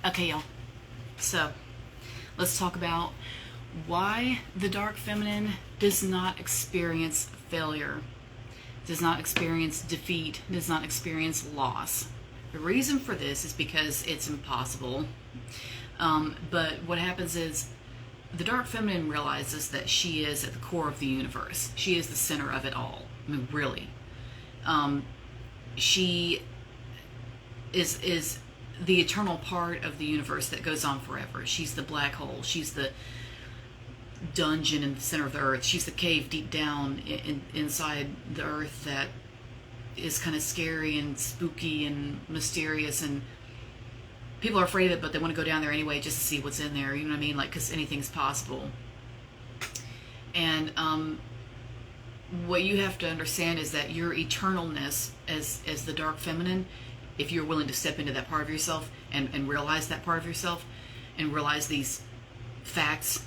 Okay, y'all. So, let's talk about why the dark feminine does not experience failure, does not experience defeat, does not experience loss. The reason for this is because it's impossible. But what happens is the dark feminine realizes that she is at the core of the universe. She is the center of it all. I mean, really. She is the eternal part of the universe that goes on forever. She's the black hole. She's the dungeon in the center of the earth. She's the cave deep down inside the earth that is kind of scary and spooky and mysterious, and people are afraid of it, but they want to go down there anyway just to see what's in there. You know what I mean? Like, because anything's possible. And what you have to understand is that your eternalness as the dark feminine, if you're willing to step into that part of yourself and realize that part of yourself and realize these facts,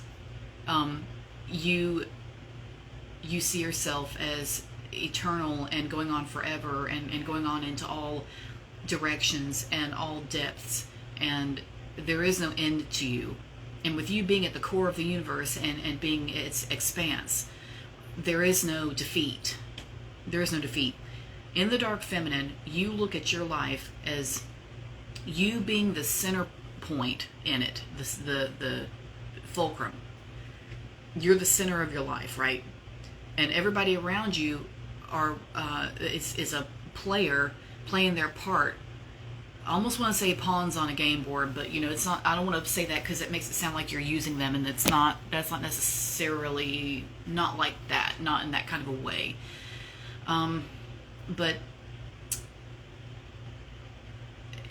you see yourself as eternal and going on forever and going on into all directions and all depths, and there is no end to you. And with you being at the core of the universe and being its expanse, there is no defeat. There is no defeat. In the dark feminine, you look at your life as you being the center point in it, the fulcrum. You're the center of your life, right? And everybody around you is a player playing their part. I almost want to say pawns on a game board, but it's not. I don't want to say that because it makes it sound like you're using them, and that's not necessarily not like that, not in that kind of a way. But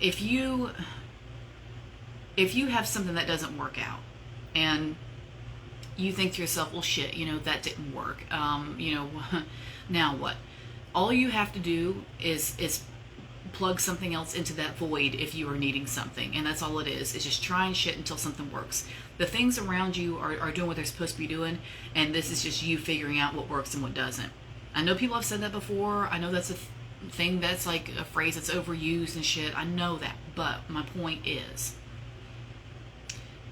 if you have something that doesn't work out, and you think to yourself, well, shit, that didn't work. Now what? All you have to do is plug something else into that void if you are needing something, and that's all it is. It's just trying shit until something works. The things around you are doing what they're supposed to be doing, and this is just you figuring out what works and what doesn't. I know people have said that before. I know that's a thing that's like a phrase that's overused and shit. I know that, but my point is,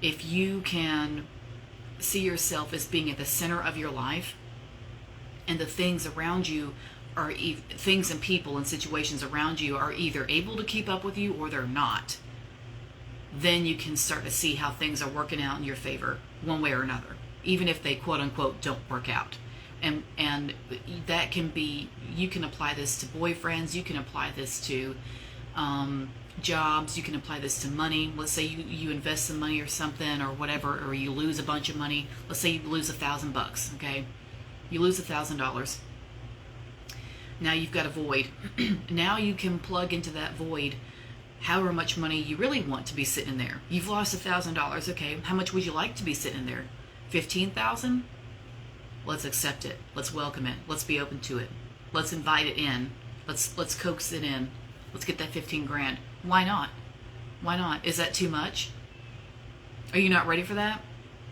if you can see yourself as being at the center of your life, and the things around you are things and people and situations around you are either able to keep up with you or they're not, then you can start to see how things are working out in your favor one way or another, even if they quote unquote don't work out. And that can be, you can apply this to boyfriends, you can apply this to jobs, you can apply this to money. Let's say you invest some money or something or whatever, or you lose a bunch of money. Let's say you lose $1,000, okay? You lose $1,000. Now you've got a void. Now you can plug into that void however much money you really want to be sitting in there. You've lost $1,000, okay? How much would you like to be sitting in there? 15,000? Let's accept it. Let's welcome it. Let's be open to it. Let's invite it in. Let's coax it in. Let's get that 15 grand. Why not? Why not? Is that too much? Are you not ready for that?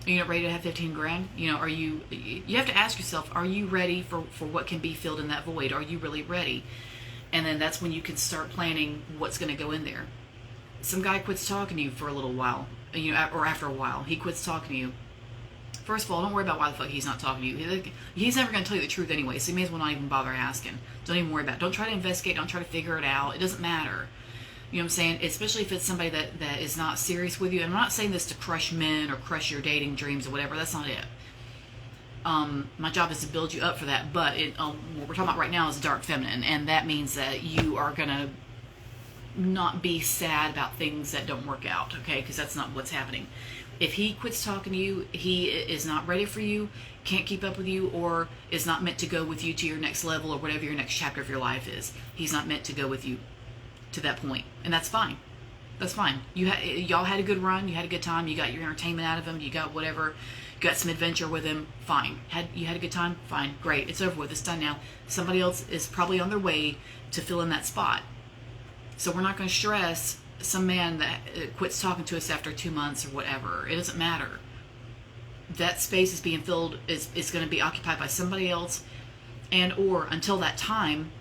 Are you not ready to have 15 grand? You have to ask yourself, are you ready for what can be filled in that void? Are you really ready? And then that's when you can start planning what's going to go in there. Some guy quits talking to you for a little while, or after a while, he quits talking to you. First of all, don't worry about why the fuck he's not talking to you. He's never going to tell you the truth anyway, so you may as well not even bother asking. Don't even worry about it. Don't try to investigate. Don't try to figure it out. It doesn't matter. You know what I'm saying? Especially if it's somebody that is not serious with you. And I'm not saying this to crush men or crush your dating dreams or whatever. That's not it. My job is to build you up for that. But what we're talking about right now is dark feminine. And that means that you are going to not be sad about things that don't work out, okay? Because that's not what's happening. If he quits talking to you, he is not ready for you, can't keep up with you, or is not meant to go with you to your next level or whatever your next chapter of your life is. He's not meant to go with you to that point, and that's fine. That's fine. Y'all had a good run. You had a good time. You got your entertainment out of him. You got whatever. You got some adventure with him. Fine. You had a good time. Fine. Great. It's over with. It's done now. Somebody else is probably on their way to fill in that spot. So we're not going to stress some man that quits talking to us after 2 months or whatever. It doesn't matter. That space is being filled, is going to be occupied by somebody else, and or until that time,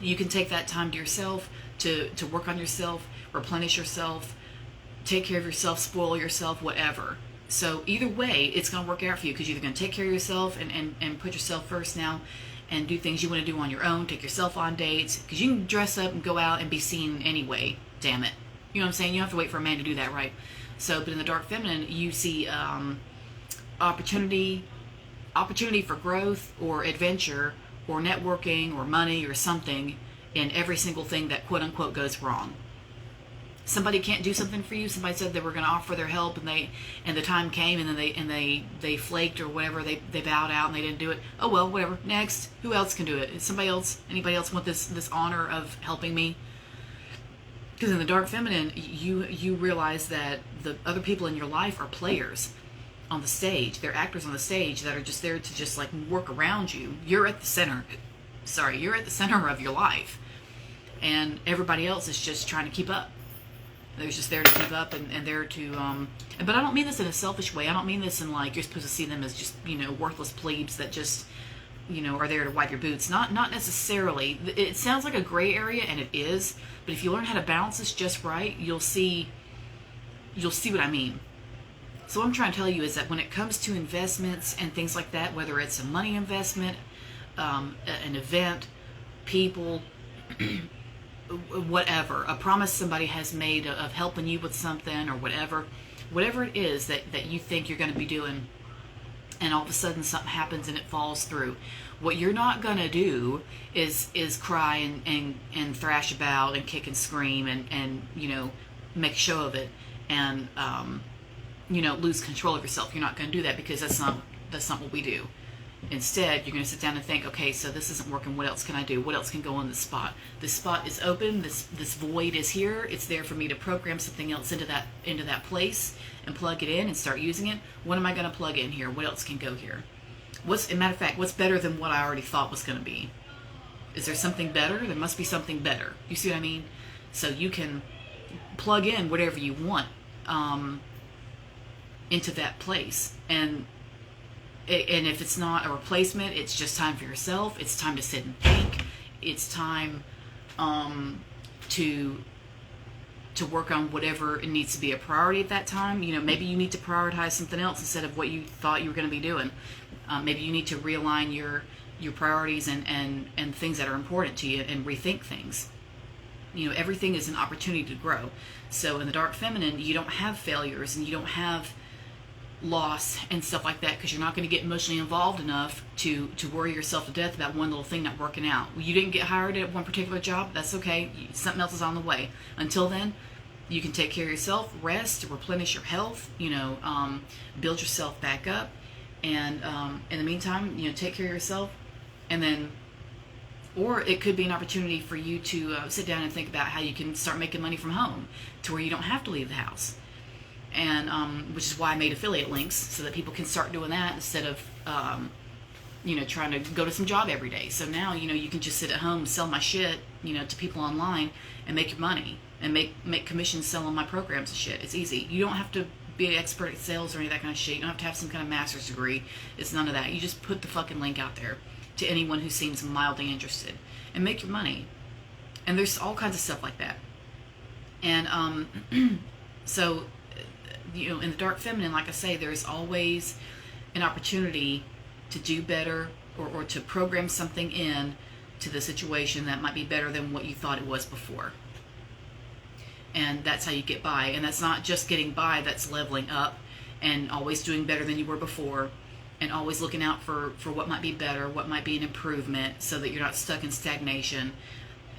you can take that time to yourself to work on yourself, replenish yourself, take care of yourself, spoil yourself, whatever. So either way, it's going to work out for you, because you're either going to take care of yourself and put yourself first now and do things you want to do on your own, take yourself on dates, because you can dress up and go out and be seen anyway, damn it. You know what I'm saying? You don't have to wait for a man to do that, right? So, but in the dark feminine, you see opportunity for growth or adventure or networking or money or something in every single thing that quote unquote goes wrong. Somebody can't do something for you. Somebody said they were going to offer their help, and the time came, and then they flaked or whatever. They bowed out and they didn't do it. Oh well, whatever. Next, who else can do it? Is somebody else? Anybody else want this honor of helping me? Because in the dark feminine, you realize that the other people in your life are players on the stage. They're actors on the stage that are just there to just like work around you. You're at the center. You're at the center of your life, and everybody else is just trying to keep up. They're just there to keep up and there to, but I don't mean this in a selfish way. I don't mean this in like you're supposed to see them as just, worthless plebes that just, are there to wipe your boots. Not necessarily. It sounds like a gray area, and it is, but if you learn how to balance this just right, you'll see what I mean. So what I'm trying to tell you is that when it comes to investments and things like that, whether it's a money investment, an event, people, whatever, a promise somebody has made of helping you with something or whatever it is that you think you're going to be doing, and all of a sudden something happens and it falls through. What you're not going to do is cry and thrash about and kick and scream and make a show of it and lose control of yourself. You're not going to do that, because that's not what we do. Instead, you're going to sit down and think, okay, so this isn't working. What else can I do? What else can go on this spot? This spot is open. This void is here. It's there for me to program something else into that place and plug it in and start using it. What am I going to plug in here? What else can go here? As a matter of fact, what's better than what I already thought was going to be? Is there something better? There must be something better. You see what I mean? So you can plug in whatever you want into that place, and if it's not a replacement, it's just time for yourself. It's time to sit and think. It's time to work on whatever it needs to be a priority at that time. Maybe you need to prioritize something else instead of what you thought you were going to be doing. Maybe you need to realign your priorities and things that are important to you and rethink things. Everything is an opportunity to grow. So in the dark feminine, you don't have failures and you don't have loss and stuff like that, because you're not going to get emotionally involved enough to worry yourself to death about one little thing not working out. You didn't get hired at one particular job, that's okay. Something else is on the way. Until then, you can take care of yourself, rest, replenish your health, build yourself back up, and in the meantime, take care of yourself. And then, or it could be an opportunity for you to sit down and think about how you can start making money from home to where you don't have to leave the house. And which is why I made affiliate links, so that people can start doing that instead of trying to go to some job every day. So now you can just sit at home, sell my shit to people online, and make your money and make commissions selling my programs and shit. It's easy. You don't have to be an expert at sales or any of that kind of shit. You don't have to have some kind of master's degree. It's none of that. You just put the fucking link out there to anyone who seems mildly interested and make your money. And there's all kinds of stuff like that. And so in the dark feminine, like I say, there's always an opportunity to do better or to program something in to the situation that might be better than what you thought it was before. And that's how you get by. And that's not just getting by, that's leveling up and always doing better than you were before, and always looking out for what might be better, what might be an improvement, so that you're not stuck in stagnation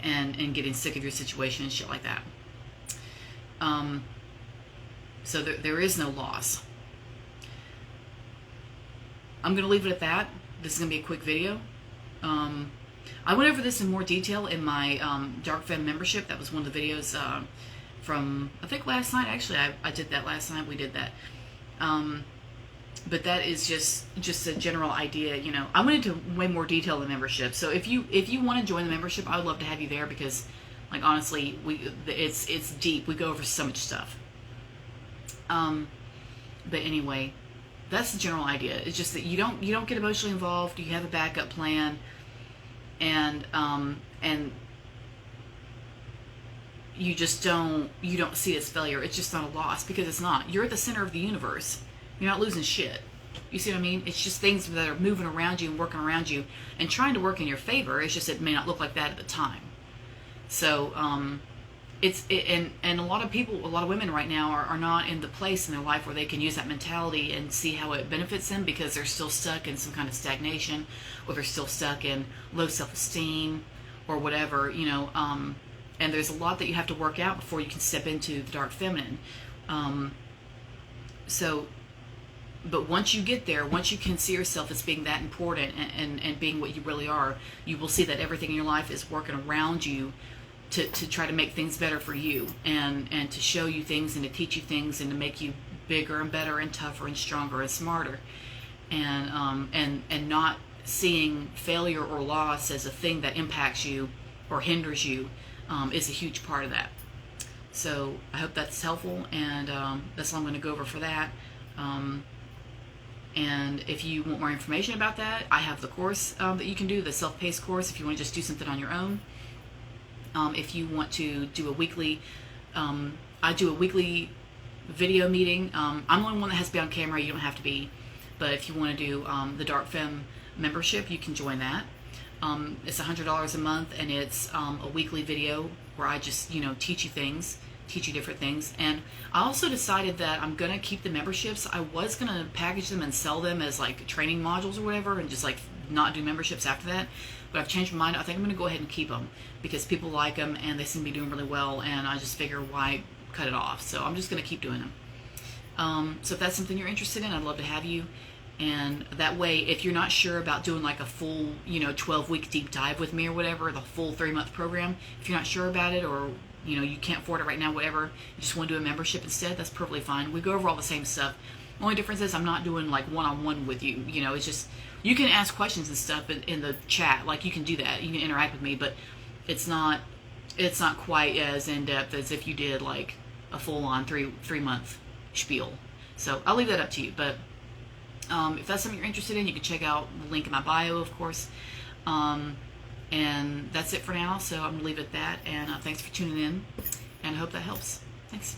and getting sick of your situation and shit like that. So there is no loss. I'm going to leave it at that. This is going to be a quick video. I went over this in more detail in my Dark Femme membership. That was one of the videos from, I think, last night. Actually, I did that last night. We did that. But that is just a general idea. I went into way more detail in the membership. So if you want to join the membership, I would love to have you there, because, like, honestly, it's deep. We go over so much stuff. But anyway, that's the general idea. It's just that you don't get emotionally involved. You have a backup plan, and you just you don't see it as failure. It's just not a loss, because it's not. You're at the center of the universe. You're not losing shit. You see what I mean? It's just things that are moving around you and working around you and trying to work in your favor. It's just it may not look like that at the time. So and a lot of people, a lot of women right now are not in the place in their life where they can use that mentality and see how it benefits them, because they're still stuck in some kind of stagnation, or they're still stuck in low self-esteem or whatever, you know. And there's a lot that you have to work out before you can step into the dark feminine. But once you get there, once you can see yourself as being that important and being what you really are, you will see that everything in your life is working around you to try to make things better for you, and to show you things, and to teach you things, and to make you bigger and better and tougher and stronger and smarter. And not seeing failure or loss as a thing that impacts you or hinders you is a huge part of that. So I hope that's helpful, and that's all I'm going to go over for that. And if you want more information about that, I have the course that you can do, the self-paced course, if you want to just do something on your own. If you want to do a weekly, I do a weekly video meeting. I'm the only one that has to be on camera. You don't have to be. But if you want to do the Dark Femme membership, you can join that. It's $100 a month, and it's a weekly video where I just, teach you different things. And I also decided that I'm going to keep the memberships. I was going to package them and sell them as like training modules or whatever, and just like not do memberships after that. But I've changed my mind. I think I'm going to go ahead and keep them, because people like them and they seem to be doing really well, and I just figure why cut it off. So I'm just going to keep doing them. So if that's something you're interested in, I'd love to have you. And that way, if you're not sure about doing like a full, 12-week deep dive with me or whatever, the full 3-month program, if you're not sure about it, or you can't afford it right now, whatever, you just want to do a membership instead, that's perfectly fine. We go over all the same stuff. The only difference is I'm not doing like one-on-one with you. It's just, you can ask questions and stuff in the chat. Like, you can do that. You can interact with me, but it's not quite as in-depth as if you did like a full-on three-month spiel. So I'll leave that up to you. But if that's something you're interested in, you can check out the link in my bio, of course. And that's it for now. So I'm going to leave it at that. And thanks for tuning in. And I hope that helps. Thanks.